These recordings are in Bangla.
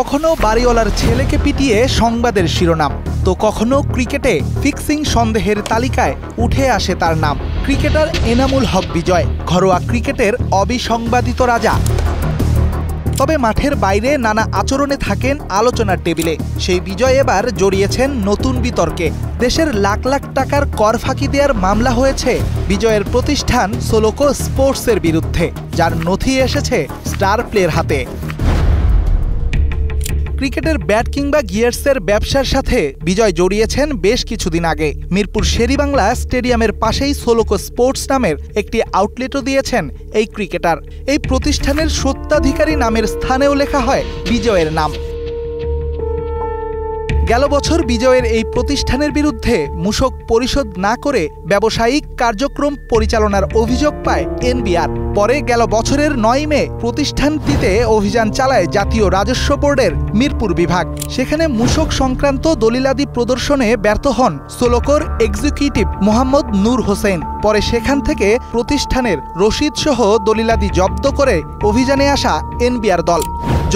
কখনো বাড়িওয়ালার ছেলেকে পিটিয়ে সংবাদের শিরোনাম, তো কখনো ক্রিকেটে ফিক্সিং সন্দেহের তালিকায় উঠে আসে তার নাম। ক্রিকেটার এনামুল হক বিজয় ঘরোয়া ক্রিকেটের অবিসংবাদিত রাজা। তবে মাঠের বাইরে নানা আচরণে থাকেন আলোচনার টেবিলে। সেই বিজয় এবার জড়িয়েছেন নতুন বিতর্কে। দেশের লাখ লাখ টাকার কর ফাঁকি দেওয়ার মামলা হয়েছে বিজয়ের প্রতিষ্ঠান সোলোকো স্পোর্টসের বিরুদ্ধে, যার নথি এসেছে স্টার প্লের হাতে। ক্রিকেটের ব্যাট কিংবা গিয়ার্সের ব্যবসার সাথে বিজয় জড়িয়েছেন বেশ কিছুদিন আগে। মিরপুর শেরিবাংলা স্টেডিয়ামের পাশেই সোলোকো স্পোর্টস নামের একটি আউটলেটও দিয়েছেন এই ক্রিকেটার। এই প্রতিষ্ঠানের স্বত্বাধিকারী নামের স্থানেও লেখা হয় বিজয়ের নাম। গেল বছর বিজয়ের এই প্রতিষ্ঠানের বিরুদ্ধে মূসক পরিশোধ না করে ব্যবসায়িক কার্যক্রম পরিচালনার অভিযোগ পায় এনবিআর। পরে গেল বছরের 9 মে প্রতিষ্ঠানটিতে অভিযান চালায় জাতীয় রাজস্ব বোর্ডের মিরপুর বিভাগ। সেখানে মূসক সংক্রান্ত দলিলাদি প্রদর্শনে ব্যর্থ হন সোলোকোর এক্সিকিউটিভ মোহাম্মদ নূর হোসেন। পরে সেখান থেকে প্রতিষ্ঠানের রসিদ সহ দলিলাদি জব্দ করে অভিযানে আসা এনবিআর দল।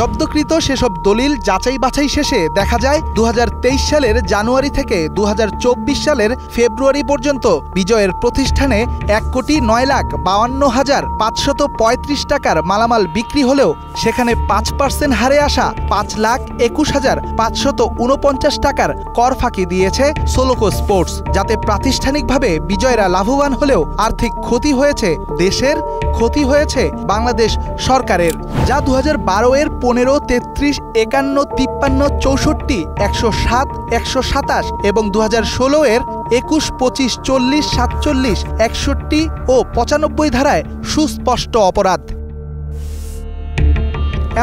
জব্দকৃত সেসব দলিল যাচাই বাছাই শেষে দেখা যায় 2023 সালের জানুয়ারি থেকে 2024 সালের ফেব্রুয়ারি পর্যন্ত বিজয়ের প্রতিষ্ঠানে 1,59,52,535 টাকার মালামাল বিক্রি হলেও সেখানে 5% হারে আসা 5,21,549 টাকার কর ফাঁকি দিয়েছে সোলোকো স্পোর্টস, যাতে প্রাতিষ্ঠানিকভাবে বিজয়রা লাভবান হলেও আর্থিক ক্ষতি হয়েছে দেশের, ক্ষতি হয়েছে বাংলাদেশ সরকারের, যা 2012 এর 15, 33, 51, 53, 64, 107, 127 এবং 2016 এর 21, 25, 40, 47, 61 ও 95 ধারায় সুস্পষ্ট অপরাধ।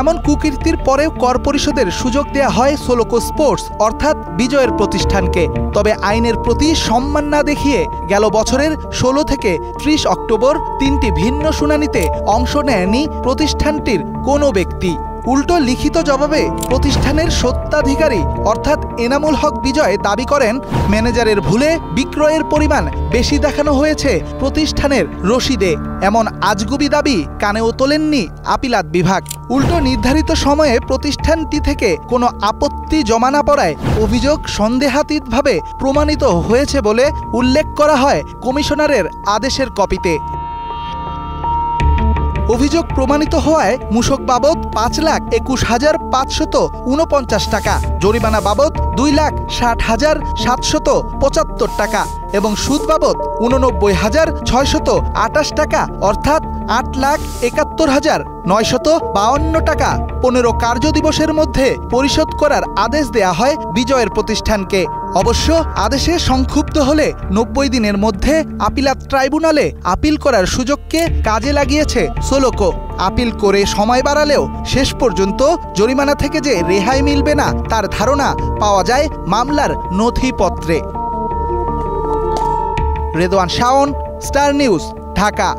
এমন কুকীর্তির পরেও কর পরিশোধের সুযোগ দেয়া হয় সোলোকো স্পোর্টস অর্থাৎ বিজয়ের প্রতিষ্ঠানকে। তবে আইনের প্রতি সম্মান না দেখিয়ে গেল বছরের 16 থেকে 30 অক্টোবর 3টি ভিন্ন শুনানিতে অংশ নেয়নি প্রতিষ্ঠানটির কোনো ব্যক্তি। উল্টো লিখিত জবাবে প্রতিষ্ঠানের স্বত্বাধিকারী অর্থাৎ এনামুল হক বিজয় দাবি করেন, ম্যানেজারের ভুলে বিক্রয়ের পরিমাণ বেশি দেখানো হয়েছে প্রতিষ্ঠানের রসিদে। এমন আজগুবি দাবি কানেও তোলেননি আপিলাত বিভাগ। উল্টো নির্ধারিত সময়ে প্রতিষ্ঠানটি থেকে কোনো আপত্তি জমা না পড়ায় অভিযোগ সন্দেহাতীতভাবে প্রমাণিত হয়েছে বলে উল্লেখ করা হয় কমিশনারের আদেশের কপিতে। অভিযোগ প্রমাণিত হওয়ায় মূসক বাবদ 5,21,549 টাকা, জরিমানা বাবদ 2,60,775 টাকা এবং সুদ বাবদ 89,628 টাকা অর্থাৎ 8,71,952 টাকা 15 কার্যদিবসের মধ্যে পরিশোধ করার আদেশ দেয়া হয় বিজয়ের প্রতিষ্ঠানকে। অবশ্য আদেশে সংক্ষুব্ধ হলে 90 দিনের মধ্যে আপিলাত ট্রাইব্যুনালে আপিল করার সুযোগকে কাজে লাগিয়েছে সোলোকো। আপিল করে সময় বাড়ালেও শেষ পর্যন্ত জরিমানা থেকে যে রেহাই মিলবে না তার ধারণা পাওয়া যায় মামলার নথিপত্রে। Redwan Shawon, star news, Dhaka.